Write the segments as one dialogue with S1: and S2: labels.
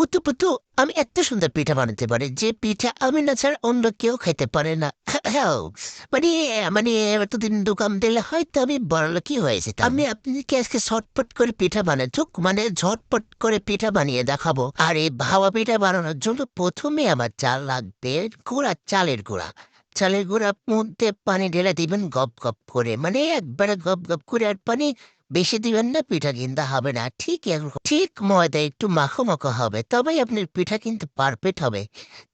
S1: পুতু, পুতু, আমি এত সুন্দর পিঠা বানাতে পারি যে পিঠা আমি না ছাড়া অন্য কেউ খাইতে পারে না। হ্যাঁ, মানে মানে এতদিন দোকান দিলে হয়তো আমি বড়লোকই হয়ে যেতাম। আমি আপনাকে আজকে ঝটপট করে পিঠা বানাচ্ছি, মানে ঝটপট করে পিঠা বানিয়ে দেখাবো। আর এই ভাপা পিঠা বানানোর জন্য প্রথমে আমার চাল লাগবে, চালের গুঁড়া। চালের গুঁড়ার মধ্যে পানি ঢেলে দিবেন গপ গপ করে, মানে একবারে গপ গপ করে। আর পানি বেশি দিবেন না, পিঠা কিন্তু হবে না। ঠিক ময়দা একটু মাখো মাখো হবে, তবেই আপনার পিঠা কিন্তু পারফেক্ট হবে।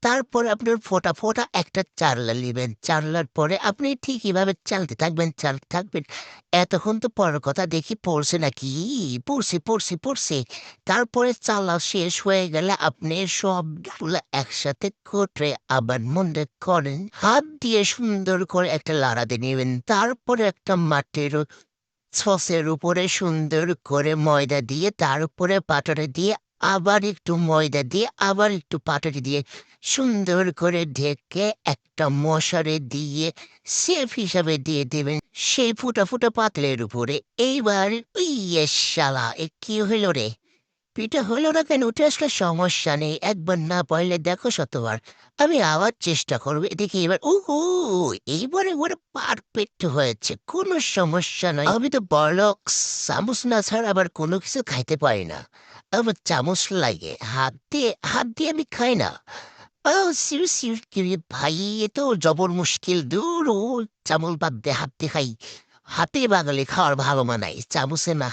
S1: তারপর আপনার ফোঁটা ফোঁটা একটা চারলা নিবেন। চারলার পরে আপনি ঠিক এভাবে চালতে থাকবেন, চালতে থাকবেন। এতক্ষণ তো পরের কথা, দেখি পড়ছে নাকি। পড়ছি। তারপরে চালা শেষ হয়ে গেলে আপনি সবগুলো একসাথে করে আবার মনে করেন হাত দিয়ে সুন্দর করে একটা লাড়াতে নেবেন। তারপরে একটা মাটির সসের উপরে সুন্দর করে ময়দা দিয়ে, তার উপরে পাটাটা দিয়ে, আবার একটু ময়দা দিয়ে, আবার একটু পাটাটা দিয়ে সুন্দর করে ঢেকে একটা মশারি দিয়ে শেফ হিসাবে দিয়ে দেবেন সেই ফুটা ফুটা পাতলের উপরে। এইবার ইয়ে শালা, এ কি হইল রে? পিঠা হলো না কেন? ওটা আসলে সমস্যা নেই, একবার না পারলে দেখো শতবার। আমি আবার চেষ্টা করবো, দেখি এবার। এইবারে ওরা পারফেক্ট হয়েছে, কোনো সমস্যা নয়। আমি তো বড়লোক, চামচ না ছাড়া আবার কোনো কিছু খাইতে পারি না। আমার চামচ লাগে, হাত দিয়ে আমি খাই না। ও সিউ কি রে ভাই, এ তো জবর মুশকিল। দূর, ও চামচ বাদ দিয়ে হাত দিয়ে খাই। হাতে বাগালে খাওয়ার ভালো মানাই, চামচে না।